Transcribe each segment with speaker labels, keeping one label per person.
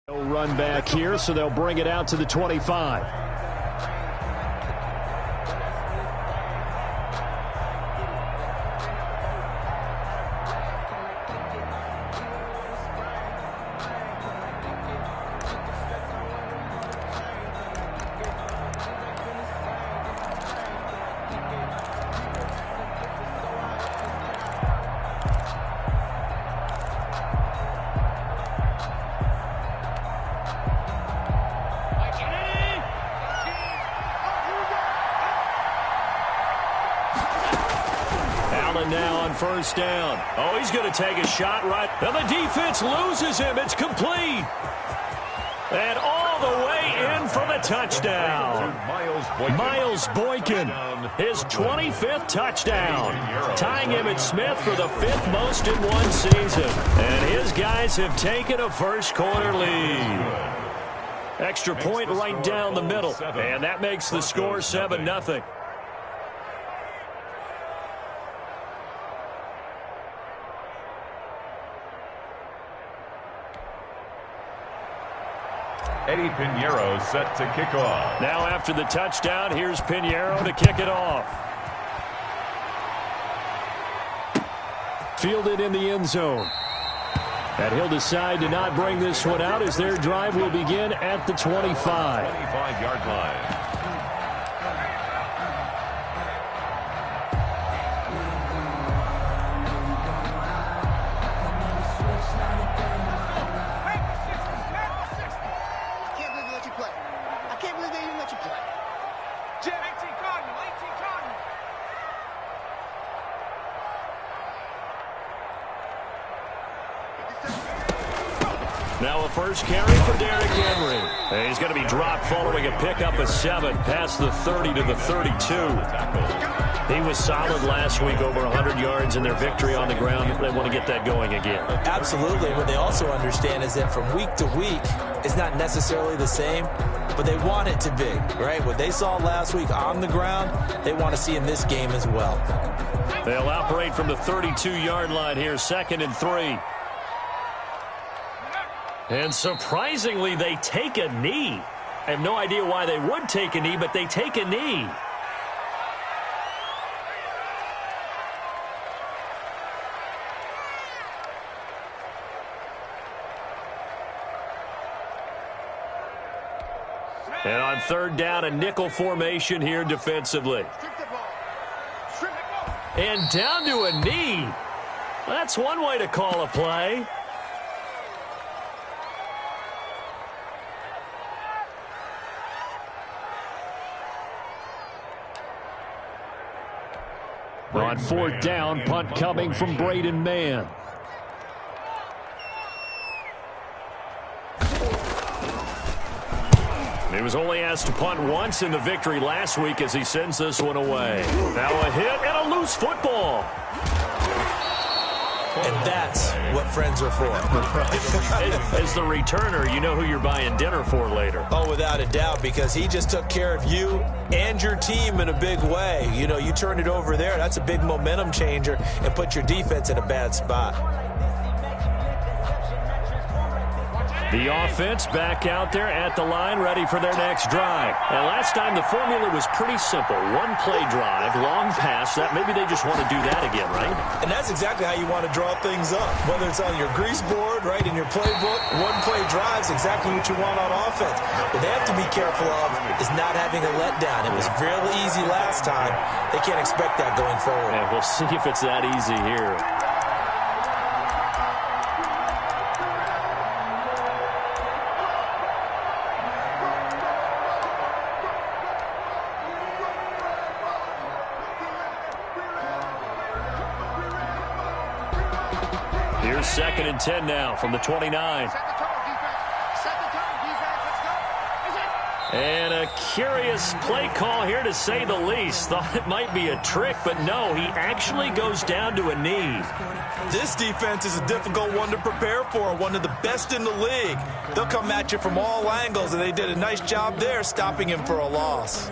Speaker 1: No run back here, so they'll bring it out to the 25. Now on first down. Oh, he's going to take a shot right. And the defense loses him. It's complete. And all the way in for the touchdown. Miles Boykin, his 25th touchdown. Tying him at Smith for the 5th most in one season. And his guys have taken a first quarter lead. Extra point right down the middle. And that makes the score 7-0.
Speaker 2: Eddie Pinheiro set to kick off.
Speaker 1: Now after the touchdown, here's Pinheiro to kick it off. Fielded in the end zone. And he'll decide to not bring this one out as their drive will begin at the 25.
Speaker 2: 25-yard line.
Speaker 1: Now a first carry for Derrick Henry. And he's going to be dropped following a pickup of 7 past the 30 to the 32. He was solid last week, over 100 yards in their victory on the ground. They want to get that going again.
Speaker 3: Absolutely. What they also understand is that from week to week, it's not necessarily the same, but they want it to be, right? What they saw last week on the ground, they want to see in this game as well.
Speaker 1: They'll operate from the 32-yard line here, 2nd and 3. And surprisingly, they take a knee. I have no idea why they would take a knee, but they take a knee. And on 3rd down, a nickel formation here defensively. And down to a knee. That's one way to call a play. On 4th down, punt coming from Braden Mann. He was only asked to punt once in the victory last week as he sends this one away. Now a hit and a loose football.
Speaker 3: And that's what friends are for.
Speaker 1: As the returner, you know who you're buying dinner for later.
Speaker 3: Oh, without a doubt, because he just took care of you and your team in a big way. You know, you turn it over there, that's a big momentum changer and put your defense in a bad spot.
Speaker 1: The offense back out there at the line, ready for their next drive. And last time the formula was pretty simple. One play drive, long pass. That maybe they just want to do that again, right?
Speaker 3: And that's exactly how you want to draw things up. Whether it's on your grease board, right, in your playbook, one play drives exactly what you want on offense. What they have to be careful of is not having a letdown. It was real easy last time. They can't expect that going forward.
Speaker 1: And we'll see if it's that easy here. Here's 2nd and 10 now from the 29. And a curious play call here, to say the least. Thought it might be a trick, but no, he actually goes down to a knee.
Speaker 3: This defense is a difficult one to prepare for, one of the best in the league. They'll come at you from all angles, and they did a nice job there stopping him for a loss.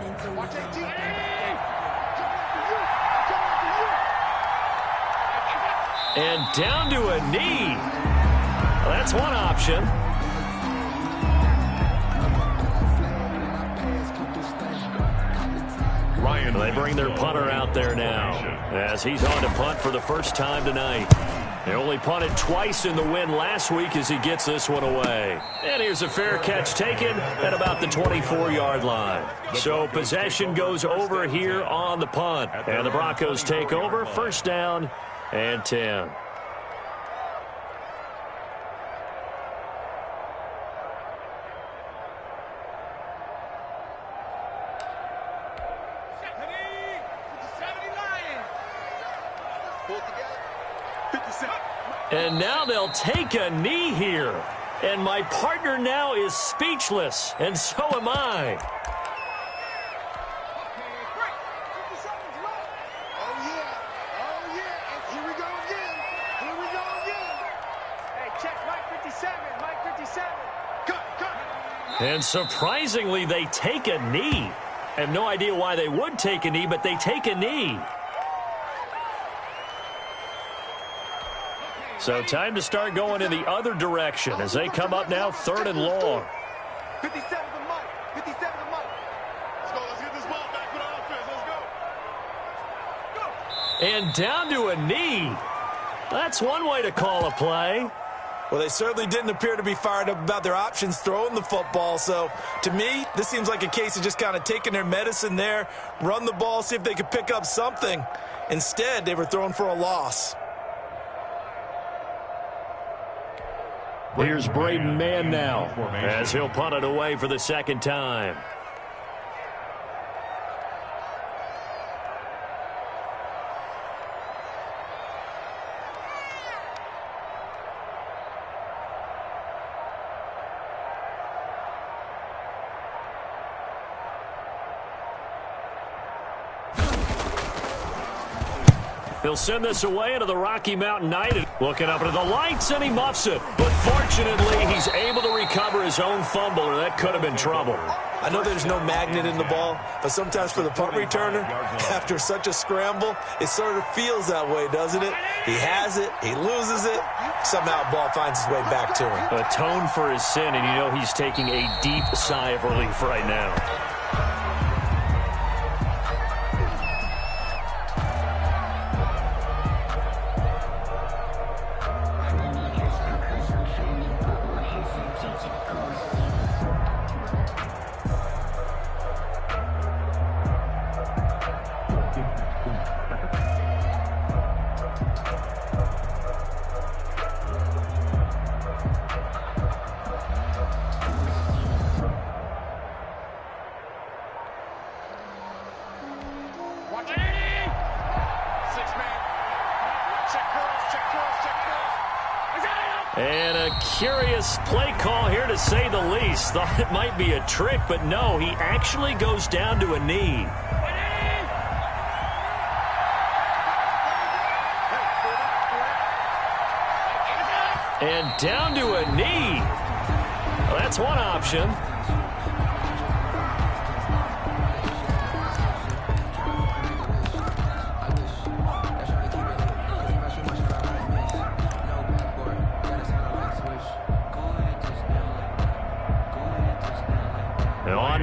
Speaker 3: And down to a knee. Well, that's one option.
Speaker 1: They bring their punter out there now as he's on to punt for the first time tonight. They only punted twice in the win last week as he gets this one away. And here's a fair catch taken at about the 24-yard line. So possession goes over here on the punt. And the Broncos take over, first down and 10. And now they'll take a knee here. And my partner now is speechless, and so am I. And surprisingly, they take a knee. I have no idea why they would take a knee, but they take a knee. So time to start going in the other direction as they come up now, 3rd and long.
Speaker 4: 57 to Mike. 57 to Mike. Let's go. Let's get this ball back for the offense. Let's go.
Speaker 1: And down to a knee. That's one way to call a play.
Speaker 3: Well, they certainly didn't appear to be fired up about their options throwing the football. So, to me, this seems like a case of just kind of taking their medicine there, run the ball, see if they could pick up something. Instead, they were throwing for a loss.
Speaker 1: Here's Braden Mann now as he'll punt it away for the second time. He'll send this away into the Rocky Mountain Night. Looking up into the lights, and he muffs it. But fortunately, he's able to recover his own fumble, or that could have been trouble.
Speaker 3: I know there's no magnet in the ball, but sometimes for the punt returner, after such a scramble, it sort of feels that way, doesn't it? He has it, he loses it, somehow the ball finds its way back to him.
Speaker 1: Atone for his sin, and you know he's taking a deep sigh of relief right now. And a curious play call here, to say the least. Thought it might be a trick, but no, he actually goes down to a knee. And down to a knee. Well, that's one option.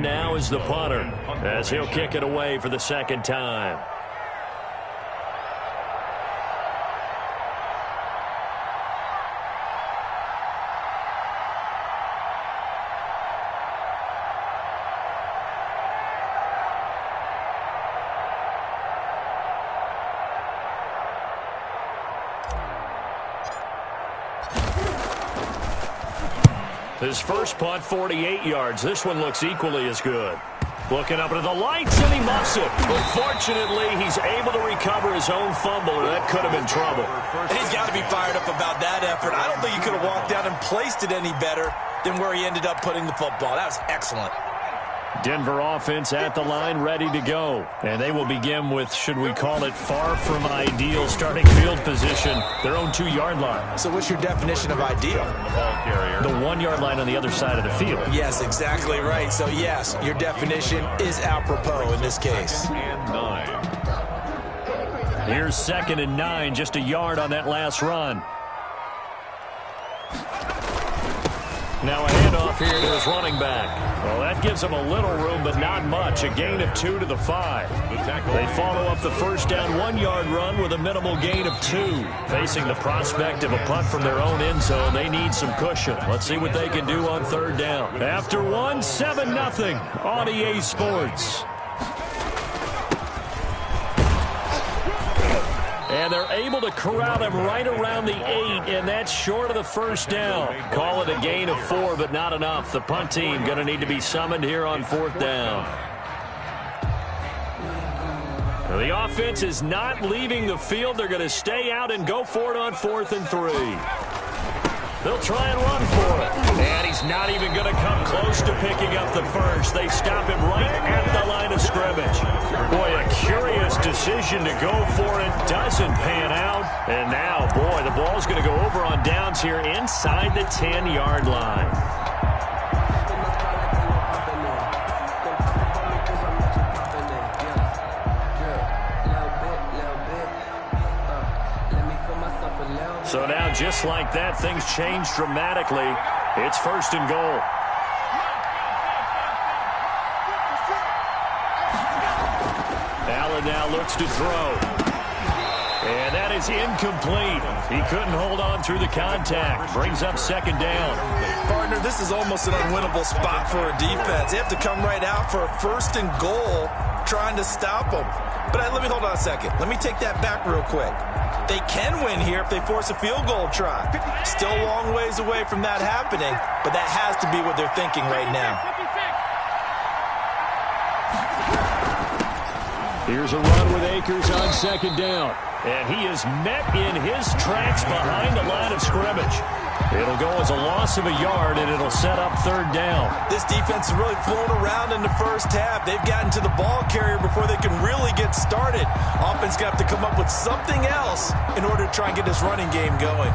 Speaker 1: Now is the punter as he'll kick it away for the second time. His first punt, 48 yards. This one looks equally as good. Looking up into the lights, and he muffs it. But fortunately, he's able to recover his own fumble, or that could have been trouble.
Speaker 3: And he's got to be fired up about that effort. I don't think he could have walked down and placed it any better than where he ended up putting the football. That was excellent.
Speaker 1: Denver offense at the line, ready to go. And they will begin with, should we call it, far from ideal starting field position, their own 2-yard line.
Speaker 3: So what's your definition of ideal?
Speaker 1: The 1-yard line on the other side of the field.
Speaker 3: Yes, exactly right. So, yes, your definition is apropos in this case.
Speaker 1: Here's 2nd and 9, just a yard on that last run. Now a handoff here to his running back. Well, that gives him a little room, but not much. A gain of 2 to the 5. They follow up the first down 1-yard run with a minimal gain of 2. Facing the prospect of a punt from their own end zone, they need some cushion. Let's see what they can do on third down. After 1, 7-0 on EA Sports. And they're able to corral him right around the 8, and that's short of the first down. Call it a gain of 4, but not enough. The punt team going to need to be summoned here on fourth down. The offense is not leaving the field. They're going to stay out and go for it on 4th and 3. They'll try and run for it. And he's not even going to come close to picking up the first. They stop him right at the line of scrimmage. Boy, a curious decision to go for it. Doesn't pan out. And now, boy, the ball's going to go over on downs here inside the 10-yard line. So now, just like that, things change dramatically. It's 1st and goal. Allen now looks to throw. And that is incomplete. He couldn't hold on through the contact. Brings up 2nd down.
Speaker 3: Partner, this is almost an unwinnable spot for a defense. They have to come right out for a 1st and goal trying to stop them. But let me hold on a second. Let me take that back real quick. They can win here if they force a field goal try. Still a long ways away from that happening, but that has to be what they're thinking right now.
Speaker 1: Here's a run with Akers on 2nd down. And he is met in his tracks behind the line of scrimmage. It'll go as a loss of a yard, and it'll set up 3rd down.
Speaker 3: This defense has really flown around in the first half. They've gotten to the ball carrier before they can really get started. Offense going to have to come up with something else in order to try and get this running game going.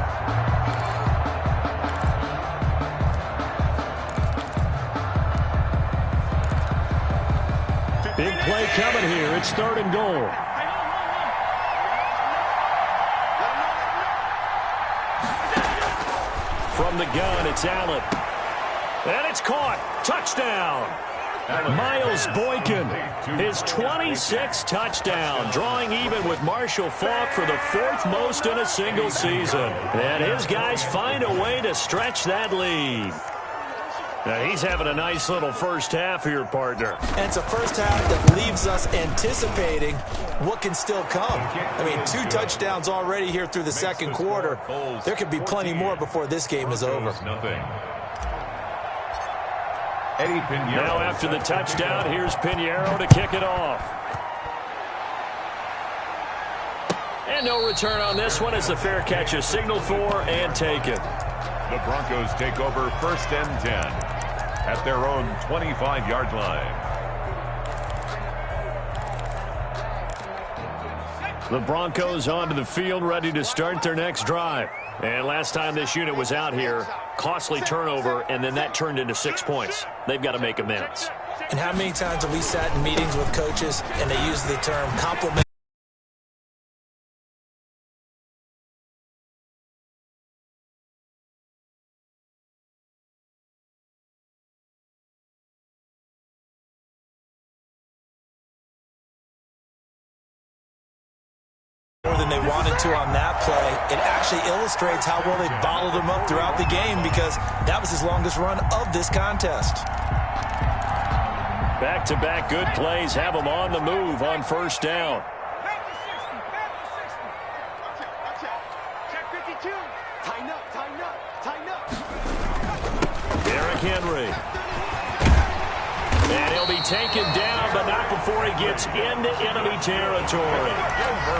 Speaker 1: Big play coming here. It's 3rd and goal. From the gun, it's Allen. And it's caught. Touchdown. Miles Boykin, his 26th touchdown, drawing even with Marshall Faulk for the 4th most in a single season. And his guys find a way to stretch that lead. Now, he's having a nice little first half here, partner.
Speaker 3: And it's a first half that leaves us anticipating what can still come. I mean, 2 touchdowns already here through the 2nd quarter. There could be plenty more before this game is over.
Speaker 1: Now, after the touchdown, here's Pinheiro to kick it off. And no return on this one as the fair catch is signaled for and taken.
Speaker 2: The Broncos take over 1st and 10 at their own 25-yard line.
Speaker 1: The Broncos onto the field, ready to start their next drive. And last time this unit was out here, costly turnover, and then that turned into 6 points. They've got to make amends.
Speaker 3: And how many times have we sat in meetings with coaches and they use the term compliment? More than they wanted to on that play. It actually illustrates how well they bottled him up throughout the game because that was his longest run of this contest.
Speaker 1: Back-to-back good plays have them on the move on 1st down. Derrick Henry. And he'll be taken down, but not before he gets into enemy territory.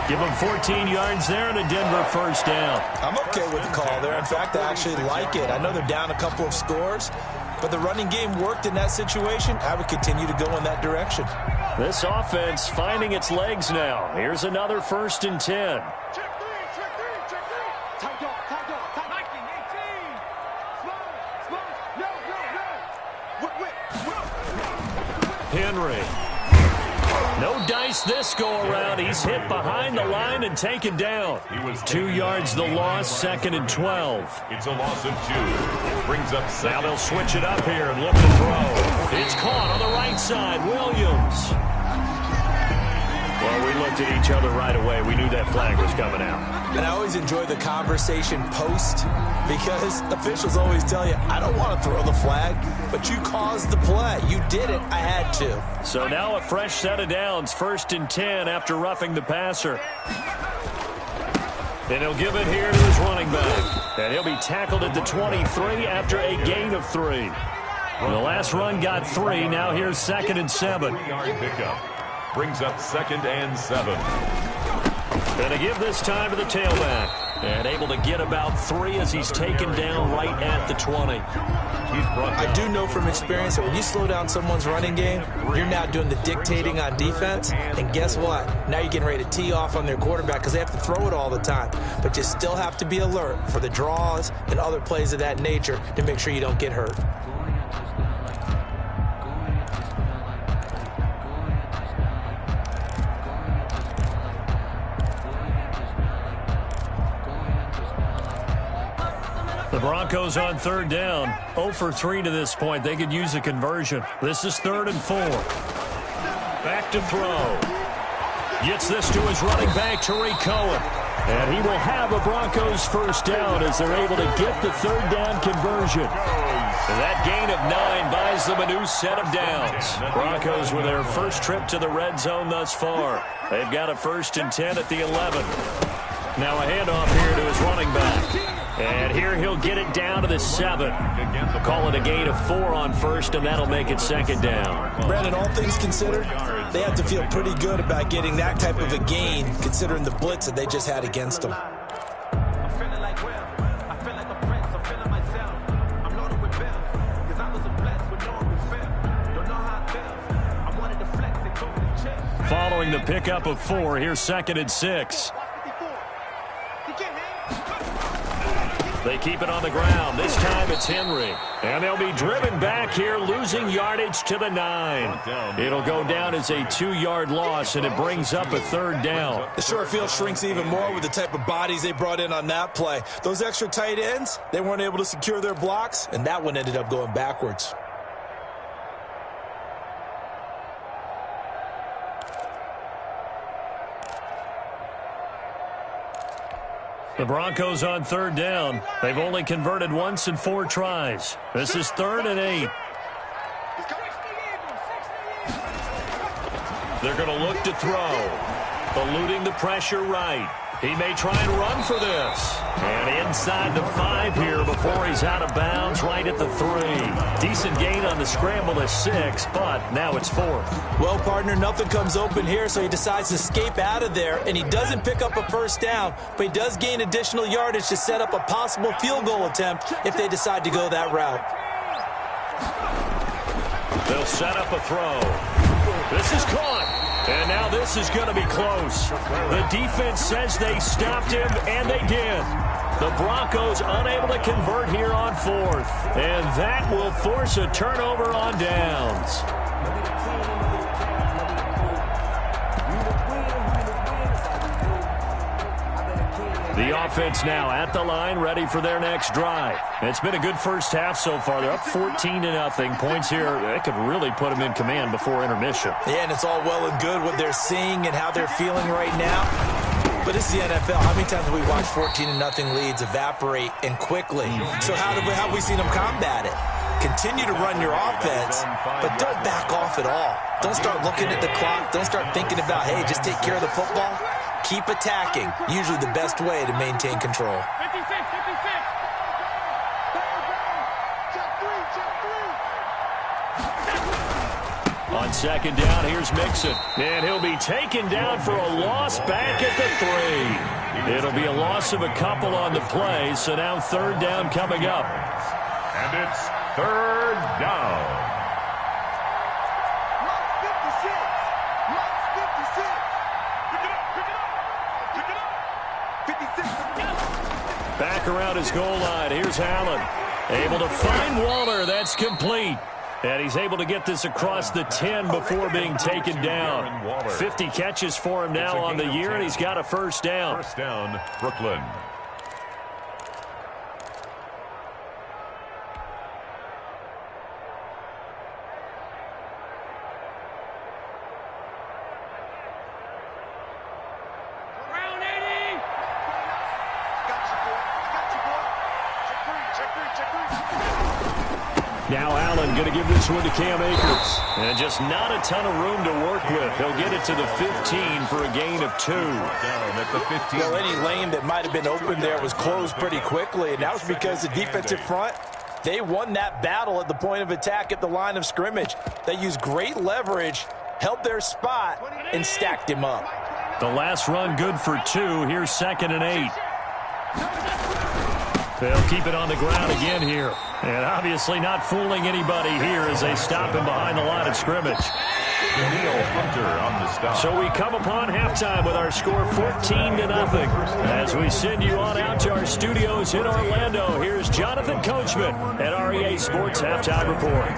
Speaker 1: Give him 14 yards there and a Denver 1st down.
Speaker 3: I'm okay with the call there. In fact, I actually like it. I know they're down a couple of scores, but the running game worked in that situation. I would continue to go in that direction.
Speaker 1: This offense finding its legs now. Here's another 1st and 10. Henry. No dice this go-around. He's hit behind the line and taken down. 2 yards the loss, 2nd and 12.
Speaker 2: It's a loss of 2. Brings up second.
Speaker 1: Now they'll switch it up here and look to throw. It's caught on the right side. Williams. Well, we looked at each other right away. We knew that flag was coming out.
Speaker 3: And I always enjoy the conversation post because officials always tell you, I don't want to throw the flag, but you caused the play. You did it. I had to.
Speaker 1: So now a fresh set of downs, 1st and 10 after roughing the passer. And he'll give it here to his running back. And he'll be tackled at the 23 after a gain of 3. And the last run got 3. Now here's 2nd and 7.
Speaker 2: 3-yard pickup. Brings up 2nd and 7.
Speaker 1: Going to give this time to the tailback. And able to get about 3 as he's taken down right at the 20.
Speaker 3: I do know from experience that when you slow down someone's running game, you're now doing the dictating on defense. And guess what? Now you're getting ready to tee off on their quarterback because they have to throw it all the time. But you still have to be alert for the draws and other plays of that nature to make sure you don't get hurt.
Speaker 1: The Broncos on 3rd down. 0 for 3 to this point. They could use a conversion. This is 3rd and 4. Back to throw. Gets this to his running back, Tariq Cohen. And he will have a Broncos 1st down as they're able to get the 3rd down conversion. And that gain of 9 buys them a new set of downs. Broncos with their first trip to the red zone thus far. They've got a 1st and 10 at the 11. Now a handoff here to his running back. And here he'll get it down to the 7. Call it a gain of 4 on 1st, and that'll make it 2nd down.
Speaker 3: Brandon, all things considered, they have to feel pretty good about getting that type of a gain, considering the blitz that they just had against them.
Speaker 1: Following the pickup of 4, here's 2nd and 6. They keep it on the ground. This time it's Henry. And they'll be driven back here, losing yardage to the 9. It'll go down as a 2-yard loss, and it brings up a 3rd down.
Speaker 3: The short field shrinks even more with the type of bodies they brought in on that play. Those extra tight ends, they weren't able to secure their blocks, and that one ended up going backwards.
Speaker 1: The Broncos on 3rd down. They've only converted once in 4 tries. This is 3rd and 8. They're going to look to throw. Eluding the pressure right. He may try and run for this. And inside the 5 here before he's out of bounds right at the 3. Decent gain on the scramble is 6, but now it's 4th.
Speaker 3: Well, partner, nothing comes open here, so he decides to escape out of there, and he doesn't pick up a 1st down, but he does gain additional yardage to set up a possible field goal attempt if they decide to go that route.
Speaker 1: They'll set up a throw. This is caught. And now this is going to be close. The defense says they stopped him, and they did. The Broncos unable to convert here on 4th. And that will force a turnover on downs. The offense now at the line, ready for their next drive. It's been a good first half so far. They're up 14-0. Points here, they could really put them in command before intermission.
Speaker 3: Yeah, and it's all well and good what they're seeing and how they're feeling right now. But it's the NFL. How many times have we watched 14-0 leads evaporate and quickly? So how have we seen them combat it? Continue to run your offense, but don't back off at all. Don't start looking at the clock. Don't start thinking about, hey, just take care of the football. Keep attacking. Usually the best way to maintain control.
Speaker 4: 56, 56.
Speaker 1: On 2nd down, here's Mixon. And he'll be taken down for a loss back at the 3. It'll be a loss of a couple on the play, so now 3rd down coming up.
Speaker 2: And it's 3rd down.
Speaker 1: Back around his goal line. Here's Allen. Able to find Waller. That's complete. And he's able to get this across the 10 before being taken down. 50 catches for him now on the year, and he's got a first down.
Speaker 2: First down, Brooklyn.
Speaker 1: Now Allen going to give this one to Cam Akers. And just not a ton of room to work with. He'll get it to the 15 for a gain of 2.
Speaker 2: Down at the 15.
Speaker 3: Well, any lane that might have been open there was closed pretty quickly, and that was because the defensive front, they won that battle at the point of attack at the line of scrimmage. They used great leverage, held their spot, and stacked him up.
Speaker 1: The last run good for 2. Here's 2nd and 8. They'll keep it on the ground again here. And obviously not fooling anybody here as they stop him behind the line of scrimmage.
Speaker 2: Danielle Hunter on the stop.
Speaker 1: So we come upon halftime with our score 14-0. As we send you on out to our studios in Orlando, here's Jonathan Coachman at REA Sports Halftime Report.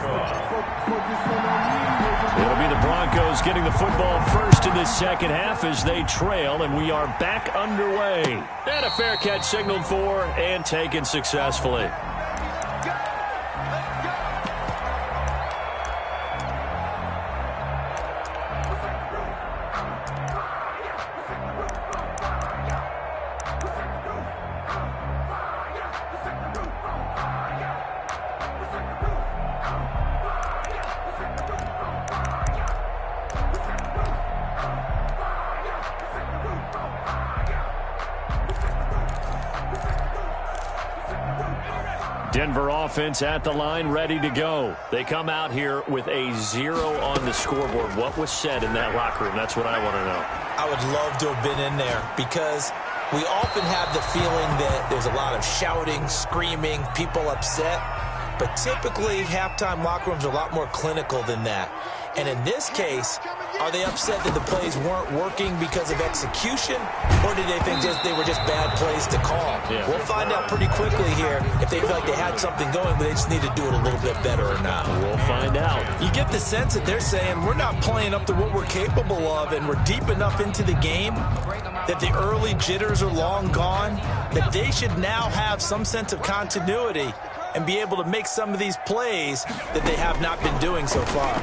Speaker 1: It'll be the Broncos getting the football first in this second half as they trail, and we are back underway. And a fair catch signaled for and taken successfully. Denver offense at the line, ready to go. They come out here with a 0 on the scoreboard. What was said in that locker room? That's what I want to know.
Speaker 3: I would love to have been in there because we often have the feeling that there's a lot of shouting, screaming, people upset. But typically, halftime locker rooms are a lot more clinical than that. And in this case, are they upset that the plays weren't working because of execution, or did they think they were just bad plays to call?
Speaker 1: Yeah.
Speaker 3: We'll find out pretty quickly here if they feel like they had something going, but they just need to do it a little bit better or not.
Speaker 1: We'll find out.
Speaker 3: You get the sense that they're saying we're not playing up to what we're capable of, and we're deep enough into the game that the early jitters are long gone, that they should now have some sense of continuity and be able to make some of these plays that they have not been doing so far.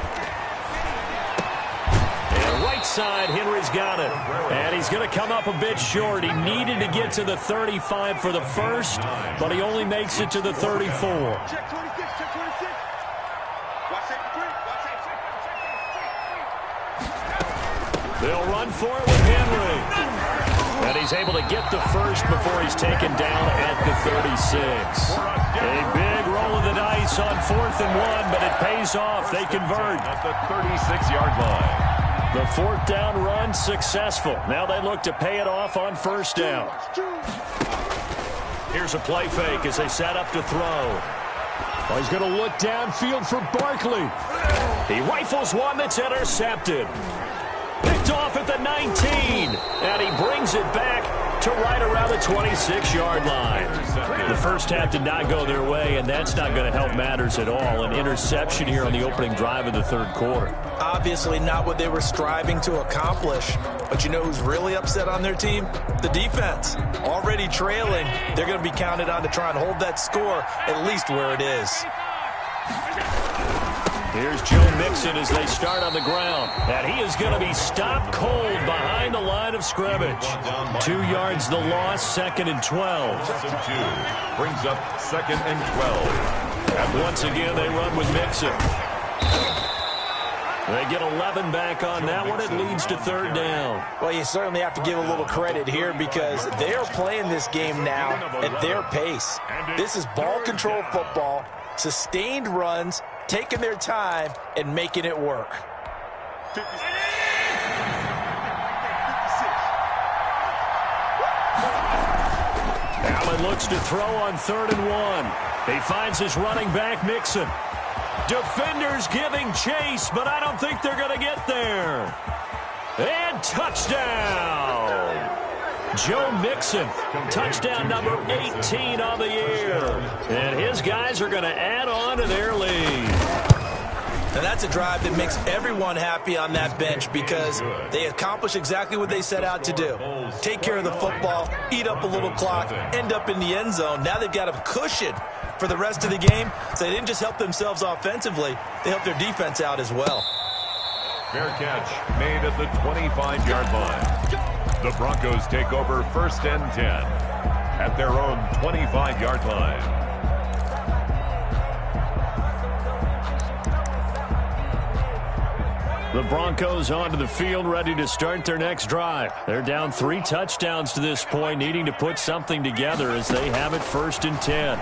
Speaker 1: And right side, Henry's got it. And he's going to come up a bit short. He needed to get to the 35 for the first, but he only makes it to the 34.
Speaker 4: Check 26, check 26. Watch that three. Watch that.
Speaker 1: They'll run for it with Henry. And he's able to get the first before he's taken down at the 36. A big roll of the dice on 4th and 1, but it pays off. They convert.
Speaker 2: At the 36-yard line.
Speaker 1: The 4th down run successful. Now they look to pay it off on 1st down. Here's a play fake as they set up to throw. Oh, he's going to look downfield for Barkley. He rifles one that's intercepted. Picked off at the 19, and he brings it back to right around the 26-yard line. The first half did not go their way, and that's not going to help matters at all. An interception here on the opening drive of the third quarter.
Speaker 3: Obviously not what they were striving to accomplish, but you know who's really upset on their team? The defense. Already trailing, they're going to be counted on to try and hold that score at least where it is.
Speaker 1: Here's Joe Mixon as they start on the ground. And he is going to be stopped cold behind the line of scrimmage. 2 yards the loss, 2nd and 12.
Speaker 2: Brings up 2nd and 12.
Speaker 1: And once again, they run with Mixon. They get 11 back on that one. It leads to 3rd down.
Speaker 3: Well, you certainly have to give a little credit here because they are playing this game now at their pace. This is ball control football, sustained runs, taking their time and making it work.
Speaker 1: Allen looks to throw on 3rd and 1. He finds his running back, Mixon. Defenders giving chase, but I don't think they're going to get there. And touchdown! Joe Mixon, touchdown number 18 on the year. And his guys are going to add on to their lead.
Speaker 3: And that's a drive that makes everyone happy on that bench because they accomplish exactly what they set out to do. Take care of the football, eat up a little clock, end up in the end zone. Now they've got a cushion for the rest of the game. So they didn't just help themselves offensively, they helped their defense out as well.
Speaker 2: Fair catch made at the 25-yard line. The Broncos take over 1st and 10 at their own 25-yard line.
Speaker 1: The Broncos onto the field, ready to start their next drive. They're down 3 touchdowns to this point, needing to put something together as they have it 1st and 10.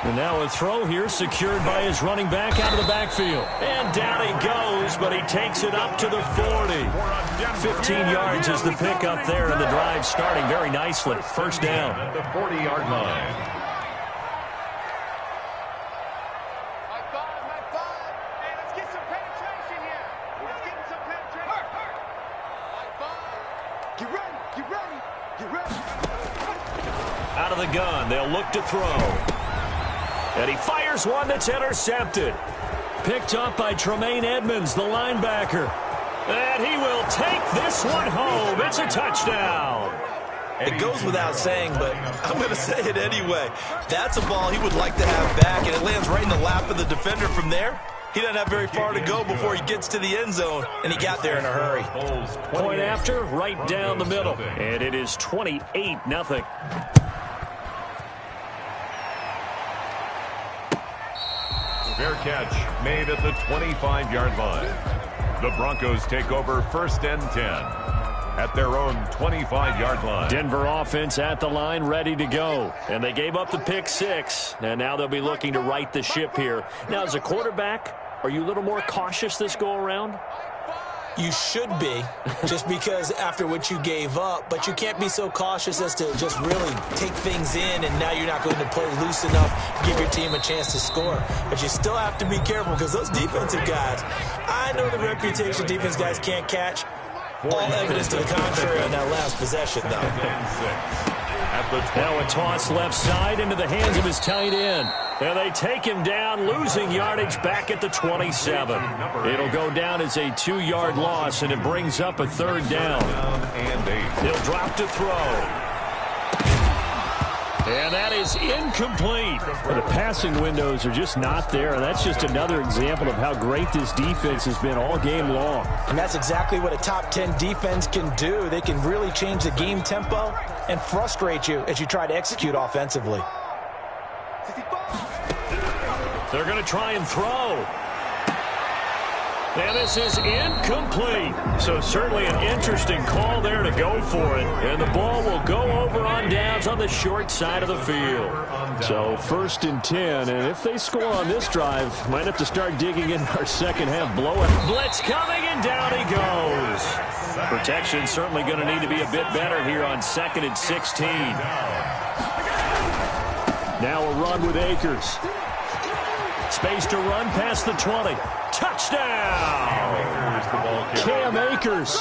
Speaker 1: And now a throw here secured by his running back out of the backfield. And down he goes, but he takes it up to the 40. 15 yards is the pickup there, and the drive starting very nicely. 1st down.
Speaker 2: At the 40-yard line.
Speaker 1: Out of the gun, they'll look to throw. And he fires one that's intercepted. Picked up by Tremaine Edmonds, the linebacker. And he will take this one home. It's a touchdown.
Speaker 3: It goes without saying, but I'm going to say it anyway. That's a ball he would like to have back, and it lands right in the lap of the defender from there. He doesn't have very far to go before he gets to the end zone, and he got there in a hurry.
Speaker 1: Point after, right down the middle. And it is 28-0.
Speaker 2: Fair catch made at the 25-yard line. The Broncos take over 1st and 10 at their own 25-yard line.
Speaker 1: Denver offense at the line, ready to go. And they gave up the pick 6. And now they'll be looking to right the ship here. Now, as a quarterback, are you a little more cautious this go-around?
Speaker 3: You should be, just because after what you gave up, but you can't be so cautious as to just really take things in, and now you're not going to play loose enough to give your team a chance to score. But you still have to be careful because those defensive guys, I know the reputation defense guys can't catch. All evidence to the contrary on that last possession, though.
Speaker 1: Now a toss left side into the hands of his tight end. And they take him down, losing yardage back at the 27. It'll go down as a 2-yard loss, and it brings up a 3rd down. He'll drop to throw. And that is incomplete. The passing windows are just not there, and that's just another example of how great this defense has been all game long.
Speaker 3: And that's exactly what a top 10 defense can do. They can really change the game tempo and frustrate you as you try to execute offensively.
Speaker 1: They're going to try and throw. And this is incomplete. So certainly an interesting call there to go for it. And the ball will go over on downs on the short side of the field. So 1st and 10. And if they score on this drive, might have to start digging in our second half blowout. Blitz coming, and down he goes. Protection certainly going to need to be a bit better here on 2nd and 16. Now a run with Akers. Space to run past the 20. Touchdown! Cam Akers,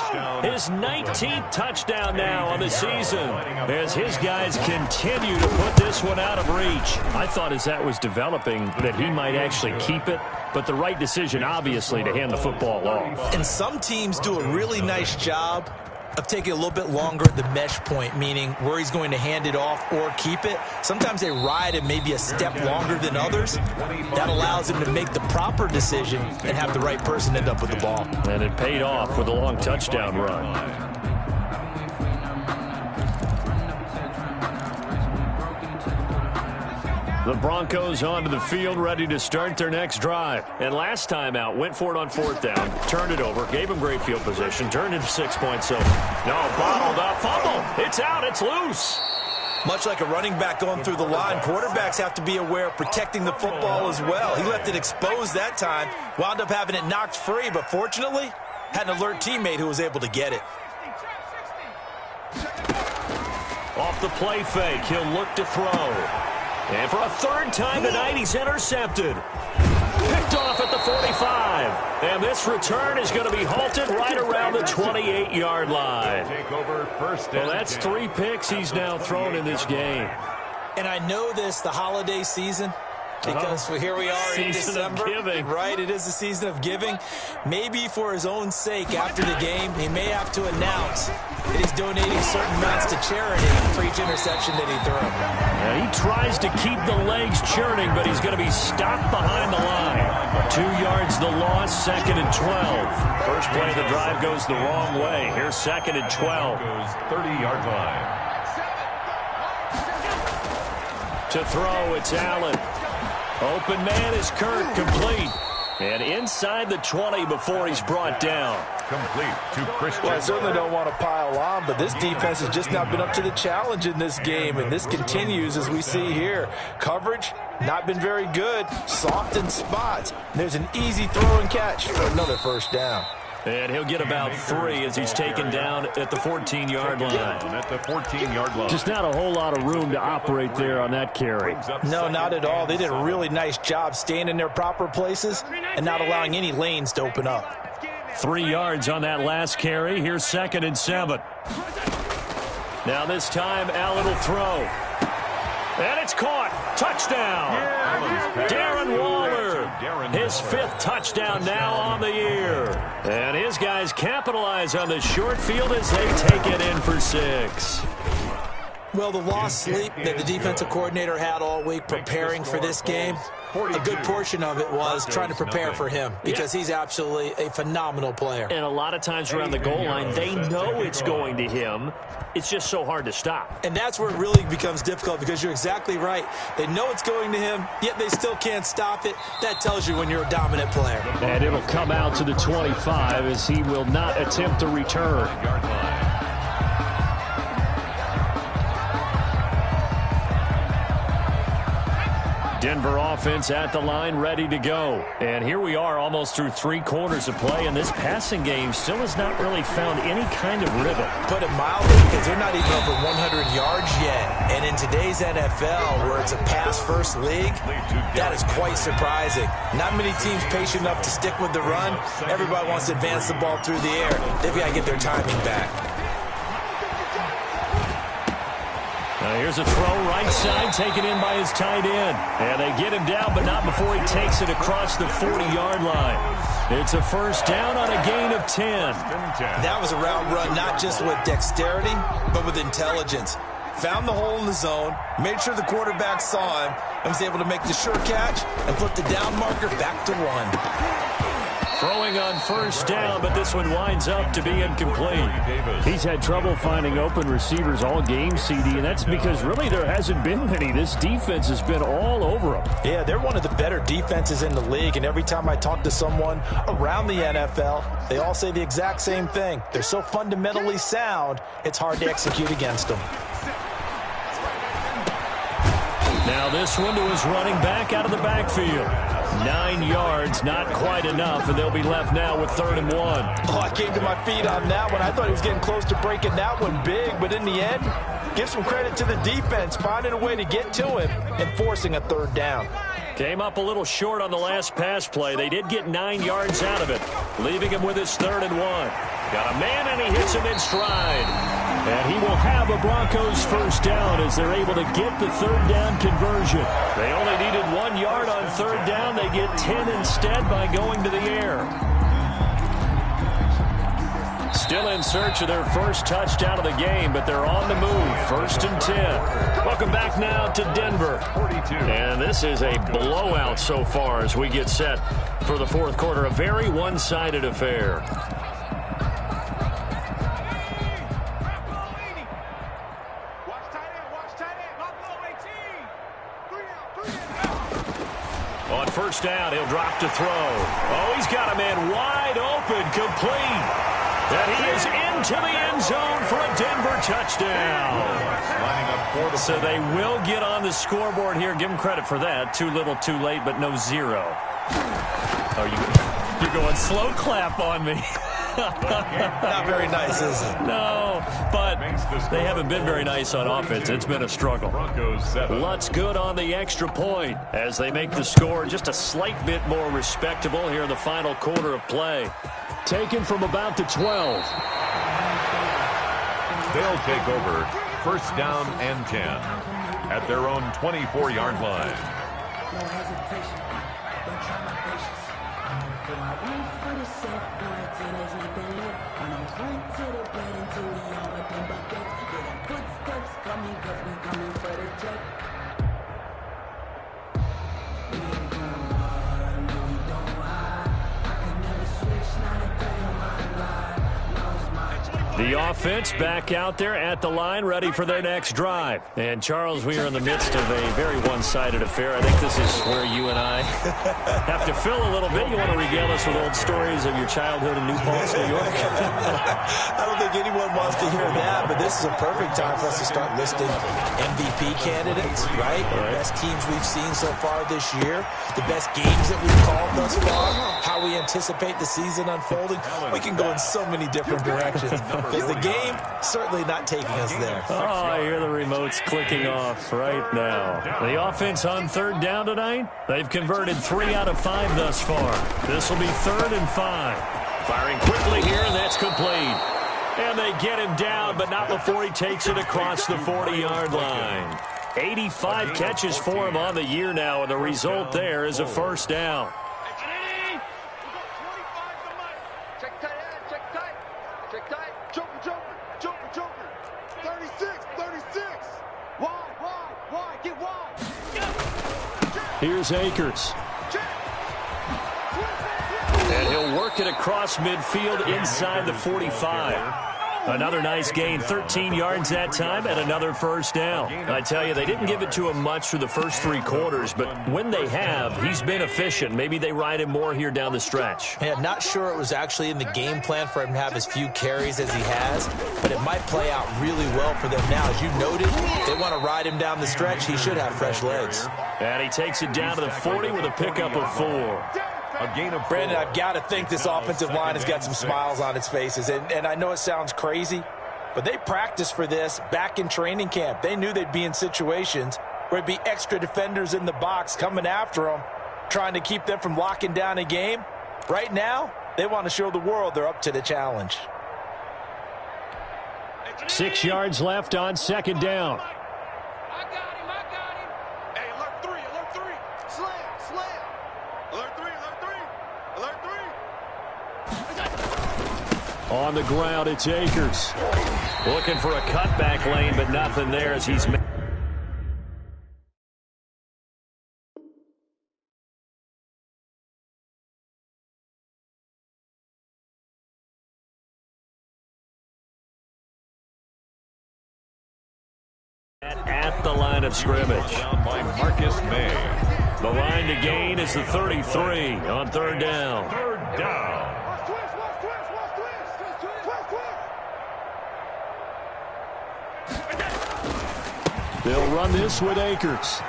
Speaker 1: his 19th touchdown now on the season as his guys continue to put this one out of reach. I thought as that was developing that he might actually keep it, but the right decision, obviously, to hand the football off.
Speaker 3: And some teams do a really nice job of taking a little bit longer at the mesh point, meaning where he's going to hand it off or keep it. Sometimes they ride it maybe a step longer than others. That allows him to make the proper decision and have the right person end up with the ball.
Speaker 1: And it paid off with a long touchdown run. The Broncos onto the field, ready to start their next drive. And last time out, went for it on 4th down, turned it over, gave him great field position, turned it 6 points. So, no, bottled up, fumble. It's out, it's loose.
Speaker 3: Much like a running back going through the line, quarterbacks have to be aware of protecting the football as well. He left it exposed that time, wound up having it knocked free, but fortunately, had an alert teammate who was able to get it.
Speaker 1: Off the play fake, he'll look to throw. And for a 3rd time tonight, he's intercepted. Picked off at the 45. And this return is going to be halted right around the 28-yard line. Well, that's 3 picks he's now thrown in this game.
Speaker 3: And I know this, the holiday season, Because here we are in December, right? It is the season of giving. Maybe for his own sake, after the game, he may have to announce that he's donating certain amounts to charity for each interception that he throws.
Speaker 1: Yeah, he tries to keep the legs churning, but he's going to be stopped behind the line. 2 yards the loss, 2nd and 12. First play of the drive goes the wrong way. Here's 2nd and 12.
Speaker 2: Goes 30-yard line.
Speaker 1: To throw, it's Allen. Open man is Kirk, complete. And inside the 20 before he's brought down.
Speaker 2: Complete to Christian.
Speaker 3: Well, I certainly don't want to pile on, but this defense has just not been up to the challenge in this game, and this continues as we see here. Coverage, not been very good. Soft in spots. There's an easy throw and catch for another first down.
Speaker 1: And he'll get about 3 as he's taken down at the 14-yard line.
Speaker 2: At the 14-yard line.
Speaker 1: Just not a whole lot of room to operate there on that carry.
Speaker 3: No, not at all. They did a really nice job staying in their proper places and not allowing any lanes to open up.
Speaker 1: 3 yards on that last carry. Here's 2nd and 7. Now this time, Allen will throw. And it's caught. Touchdown. Darren Waller. His 5th touchdown now on the year. And his guys capitalize on the short field as they take it in for 6. Well, the lost sleep that the defensive coordinator had all week preparing for this game, a good portion of it was trying to prepare for him because he's absolutely a phenomenal player. And a lot of times around the goal line, they know it's going to him. It's just so hard to stop. And that's where it really becomes difficult because you're exactly right. They know it's going to him, yet they still can't stop it. That tells you when you're a dominant player. And it'll come out to the 25 as he will not attempt to return. Denver offense at the line, ready to go. And here we are almost through 3 quarters of play, and this passing game still has not really found any kind of rhythm. Put it mildly, because they're not even over 100 yards yet. And in today's NFL, where it's a pass-first league, that is quite surprising. Not many teams patient enough to stick with the run. Everybody wants to advance the ball through the air. They've got to get their timing back. Here's a throw right side taken in by his tight end. And they get him down, but not before he takes it across the 40-yard line. It's a first down on a gain of 10. That was a route run not just with dexterity, but with intelligence. Found the hole in the zone, made sure the quarterback saw him, and was able to make the sure catch and flip the down marker back to 1. Throwing on first down, but this one winds up to be incomplete. He's had trouble finding open receivers all game, CD, and that's because really there hasn't been many. This defense has been all over them. Yeah, they're one of the better defenses in the league, and every time I talk to someone around the NFL, they all say the exact same thing. They're so fundamentally sound, it's hard to execute against them. Now this one to his running back out of the backfield. 9 yards, not quite enough, and they'll be left now with 3rd and 1. Oh, I came to my feet on that one. I thought he was getting close to breaking that one big, but in the end, give some credit to the defense, finding a way to get to him and forcing a 3rd down. Came up a little short on the last pass play. They did get 9 yards out of it, leaving him with his 3rd and 1. Got a man, and he hits him in stride. And he will have a Broncos first down as they're able to get the 3rd down conversion. They only needed 1 yard on 3rd down. They get 10 instead by going to the air. Still in search of their first touchdown of the game, but they're on the move. 1st and 10. Welcome back now to Denver. 42. And this is a blowout so far as we get set for the 4th quarter. A very one-sided affair. On first down, he'll drop to throw. Oh, he's got a man wide open, complete. And he is into the end zone for a Denver touchdown. So they will get on the scoreboard here. Give them credit for that. Too little, too late, but no 0. Oh, you're going slow clap on me. Not very nice, is it? No, but they haven't been very nice on offense. It's been a struggle. Lutz good on the extra point as they make the score just a slight bit more respectable here in the final quarter of play. Taken from about the 12.
Speaker 2: They'll take over 1st down and 10 at their own 24-yard line.
Speaker 5: no hesitation. Don't try my patience. I went for the set, boy, till there's nothing left. I don't run to the bed until we all up in buckets. Yeah, them footsteps coming, cause we coming for the check. We ain't gon' run, no, we don't hide. I can never switch, not a day in my life.
Speaker 1: The offense back out there at the line, ready for their next drive. And, Charles, we are in the midst of a very one-sided affair. I think this is where you and I have to fill a little bit. You want to regale us with old stories of your childhood in New Paltz, New York?
Speaker 3: I don't think anyone wants to hear that, but this is a perfect time for us to start listing MVP candidates, right? The best teams we've seen so far this year, the best games that we've called thus far, how we anticipate the season unfolding. We can go in so many different directions. Because the game certainly not taking us there.
Speaker 1: Oh, I hear the remotes clicking off right now. The offense on third down tonight, they've converted 3 out of 5 thus far. This will be 3rd and 5. Firing quickly here, and that's complete. And they get him down, but not before he takes it across the 40-yard line. 85 catches for him on the year now, and the result there is a first down. Here's Akers. And he'll work it across midfield inside the 45. Another nice gain, 13 yards that time, and another first down. I tell you, they didn't give it to him much through the first 3 quarters, but when they have, he's been efficient. Maybe they ride him more here down the stretch.
Speaker 3: Yeah, not sure it was actually in the game plan for him to have as few carries as he has, but it might play out really well for them now. As you noted, they want to ride him down the stretch. He should have fresh legs.
Speaker 1: And he takes it down to the 40 with a pickup of 4.
Speaker 2: A gain of 4.
Speaker 3: Brandon, I've got to think this offensive line has got some smiles on its faces. And I know it sounds crazy, but they practiced for this back in training camp. They knew they'd be in situations where there'd be extra defenders in the box coming after them, trying to keep them from locking down a game. Right now, they want to show the world they're up to the challenge.
Speaker 1: 6 yards left on second down.
Speaker 4: I got him. Hey, alert 3. Slam. Alert 3.
Speaker 1: On the ground, it's Akers. Looking for a cutback lane, but nothing there as he's made. At the line of scrimmage.
Speaker 2: Down by Marcus May.
Speaker 1: The line to gain is the 33 on third down.
Speaker 2: Third down.
Speaker 1: They'll run this with Akers.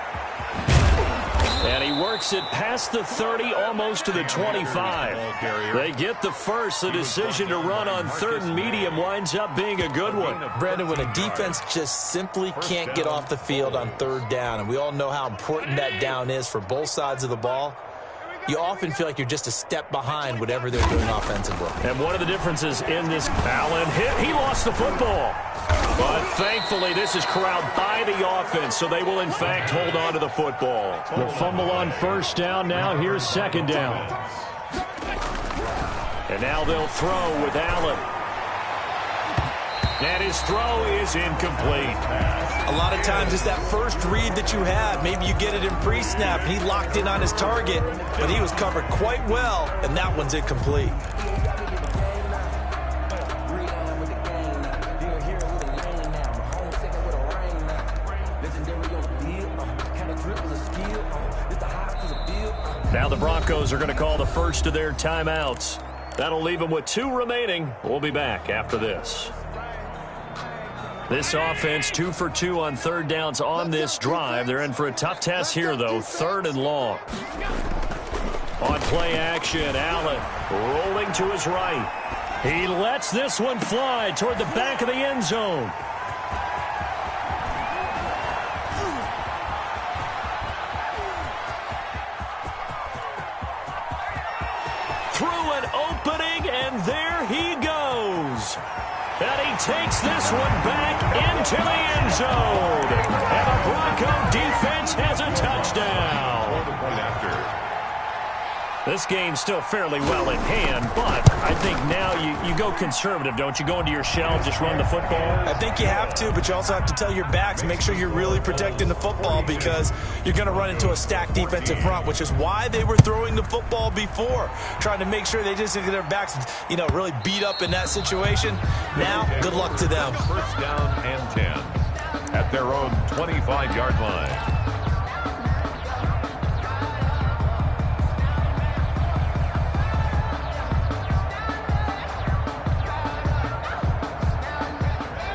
Speaker 1: And he works it past the 30, almost to the 25. They get the first. The decision to run on 3rd and medium winds up being a good one.
Speaker 3: Brandon, when a defense just simply can't get off the field on 3rd down, and we all know how important that down is for both sides of the ball, you often feel like you're just a step behind whatever they're doing offensively.
Speaker 1: And one of the differences in this, Allen hit, he lost the football. But thankfully, this is corralled by the offense, so they will, in fact, hold on to the football. The fumble on first down. Now here's second down. And now they'll throw with Allen. And his throw is incomplete.
Speaker 3: A lot of times it's that first read that you have. Maybe you get it in pre-snap. He locked in on his target, but he was covered quite well, and that one's incomplete.
Speaker 1: Now the Broncos are going to call the first of their timeouts. That'll leave them with 2 remaining. We'll be back after this. This offense 2 for 2 on third downs on this drive. They're in for a tough test here, though. 3rd and long. On play action, Allen rolling to his right. He lets this one fly toward the back of the end zone. Through an opening, and there he goes. And he takes this one back into the end zone. And the Bronco defense has a touchdown. This game's still fairly well in hand, but I think now you go conservative, don't you? Go into your shell, just run the football?
Speaker 3: I think you have to, but you also have to tell your backs, make sure you're really protecting the football because you're going to run into a stacked defensive front, which is why they were throwing the football before, trying to make sure they just get their backs, really beat up in that situation. Now, good luck to them.
Speaker 2: First down and 10 at their own 25-yard line.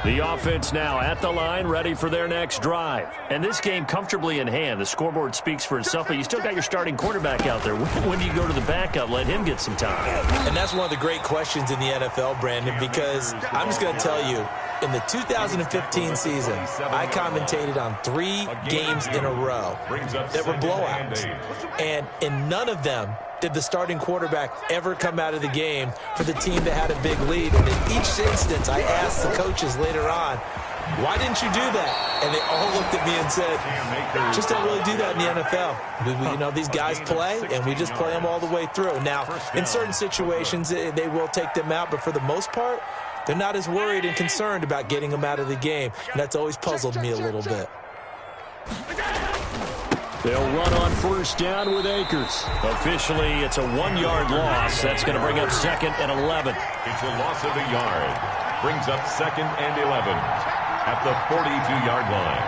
Speaker 1: The offense now at the line, ready for their next drive. And this game comfortably in hand. The scoreboard speaks for itself, but you still got your starting quarterback out there. When do you go to the backup? Let him get some time.
Speaker 3: And that's one of the great questions in the NFL, Brandon, because I'm just going to tell you, in the 2015 season, I commentated on 3 games in a row that were blowouts. And in none of them did the starting quarterback ever come out of the game for the team that had a big lead. And in each instance, I asked the coaches later on, why didn't you do that? And they all looked at me and said, just don't really do that in the NFL. These guys play, and we just play them all the way through. Now, in certain situations, they will take them out, but for the most part, they're not as worried and concerned about getting them out of the game. And that's always puzzled me a little bit.
Speaker 1: They'll run on first down with Akers. Officially, it's a 1-yard loss. That's going to bring up 2nd and 11.
Speaker 2: It's a loss of a yard. Brings up 2nd and 11 at the 42-yard line.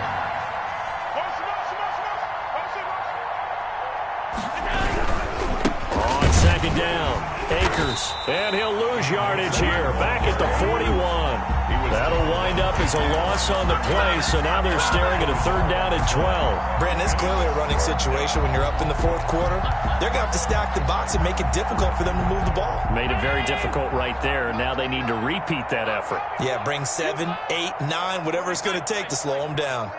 Speaker 1: On 2nd down, Akers. And he'll lose yardage here. Back at the 41. That'll wind up as a loss on the play, so now they're staring at a 3rd down and 12.
Speaker 3: Brandon, it's clearly a running situation when you're up in the 4th quarter. They're going to have to stack the box and make it difficult for them to move the ball.
Speaker 1: Made it very difficult right there. Now they need to repeat that effort.
Speaker 3: Yeah, bring 7, 8, 9, whatever it's going to take to slow them down.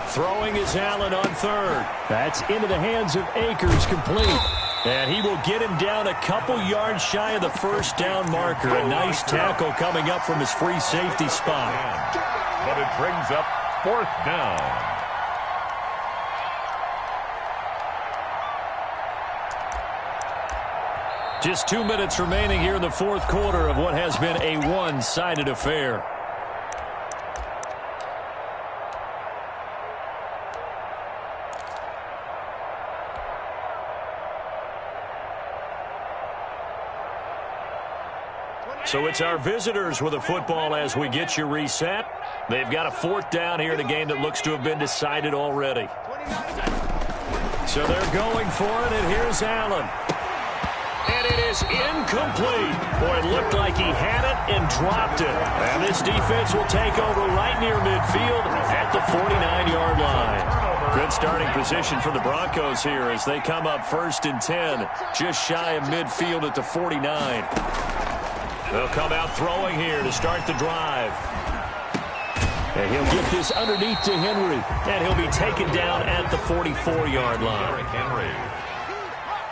Speaker 1: Throwing is Allen on 3rd. That's into the hands of Akers, complete. And he will get him down a couple yards shy of the 1st down marker. A nice tackle coming up from his free safety spot.
Speaker 2: But it brings up 4th down.
Speaker 1: Just 2 minutes remaining here in the 4th quarter of what has been a one-sided affair. So it's our visitors with a football as we get you reset. They've got a 4th down here in a game that looks to have been decided already. So they're going for it, and here's Allen. And it is incomplete. Boy, it looked like he had it and dropped it. And this defense will take over right near midfield at the 49-yard line. Good starting position for the Broncos here as they come up 1st and 10, just shy of midfield at the 49. They'll come out throwing here to start the drive. And he'll get this underneath to Henry. And he'll be taken down at the 44-yard line.
Speaker 2: Henry.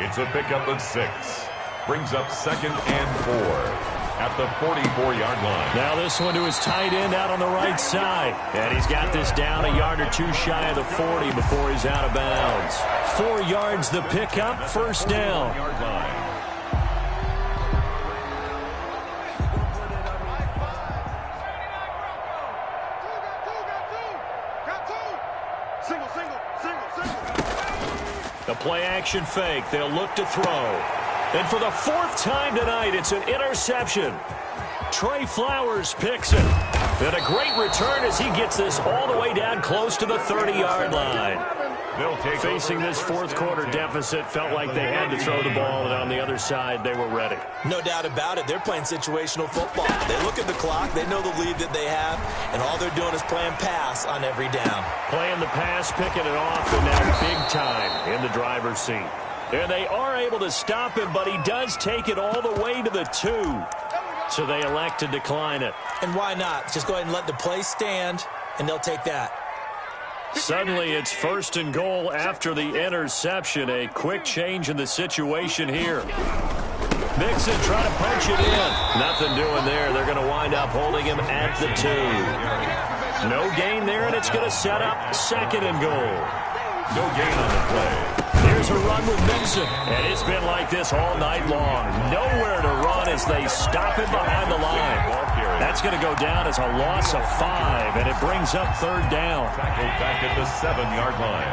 Speaker 2: It's a pickup of 6. Brings up 2nd and 4 at the 44-yard line.
Speaker 1: Now this one to his tight end out on the right side. And he's got this down a yard or 2 shy of the 40 before he's out of bounds. 4 yards the pickup, 1st down. The play-action fake. They'll look to throw. And for the 4th time tonight, it's an interception. Trey Flowers picks it. And a great return as he gets this all the way down close to the 30-yard line. Facing this 4th quarter deficit, felt like they had to throw the ball, and on the other side, they were ready.
Speaker 3: No doubt about it. They're playing situational football. They look at the clock. They know the lead that they have, and all they're doing is playing pass on every down.
Speaker 1: Playing the pass, picking it off, and now big time in the driver's seat. And they are able to stop him, but he does take it all the way to the 2. So they elect to decline it.
Speaker 3: And why not? Just go ahead and let the play stand, and they'll take that.
Speaker 1: Suddenly, it's 1st and goal after the interception. A quick change in the situation here. Mixon trying to punch it in. Nothing doing there. They're going to wind up holding him at the 2. No gain there, and it's going to set up 2nd and goal.
Speaker 2: No gain on the play.
Speaker 1: Here's here's a run with Mixon. And it's been like this all night long. Nowhere to run as they stop him behind the line. That's going to go down as a loss of 5, and it brings up third down.
Speaker 2: Tackled back at the 7-yard line.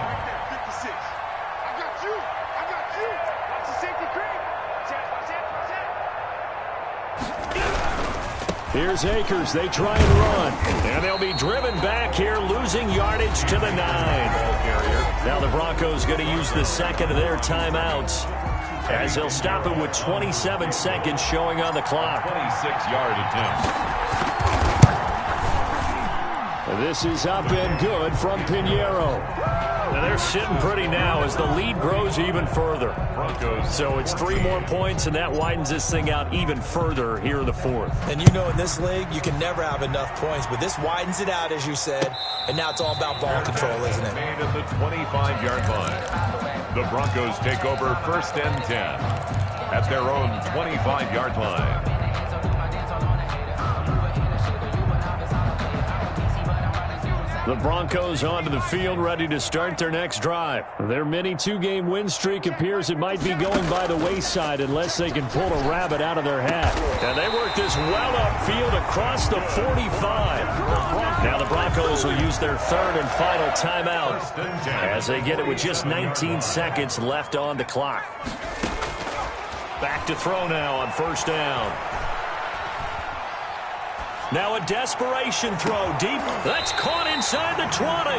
Speaker 4: 56. I got you. I got you. It's a safety cream.
Speaker 1: Here's Akers. They try and run. And they'll be driven back here, losing yardage to the 9. Now the Broncos going to use the second of their timeouts, as they'll stop it with 27 seconds showing on the clock.
Speaker 2: 26-yard attempt.
Speaker 1: This is up and good from Pinheiro. Now they're sitting pretty now as the lead grows even further.
Speaker 2: Broncos.
Speaker 1: So it's 3 more points, and that widens this thing out even further here in the 4th.
Speaker 3: And you know in this league, you can never have enough points, but this widens it out, as you said, and now it's all about ball control, isn't it?
Speaker 2: Made at the 25-yard line. The Broncos take over 1st and 10 at their own 25-yard line.
Speaker 1: The Broncos onto the field, ready to start their next drive. Their mini 2-game win streak appears it might be going by the wayside unless they can pull a rabbit out of their hat. And they work this well upfield across the 45. Now the Broncos will use their 3rd and final timeout as they get it with just 19 seconds left on the clock. Back to throw now on 1st down. Now a desperation throw deep. That's caught inside the 20.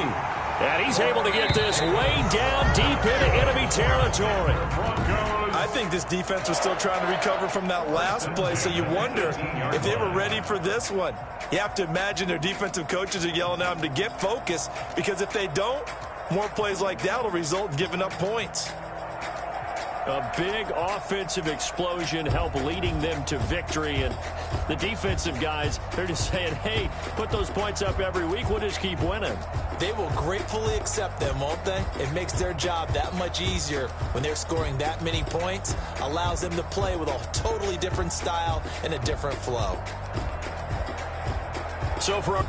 Speaker 1: And he's able to get this way down deep into enemy territory.
Speaker 3: I think this defense was still trying to recover from that last play, so you wonder if they were ready for this one. You have to imagine their defensive coaches are yelling at them to get focused, because if they don't, more plays like that will result in giving up points.
Speaker 1: A big offensive explosion helped leading them to victory. And the defensive guys, they're just saying, hey, put those points up every week. We'll just keep winning.
Speaker 3: They will gratefully accept them, won't they? It makes their job that much easier when they're scoring that many points. Allows them to play with a totally different style and a different flow.
Speaker 1: So for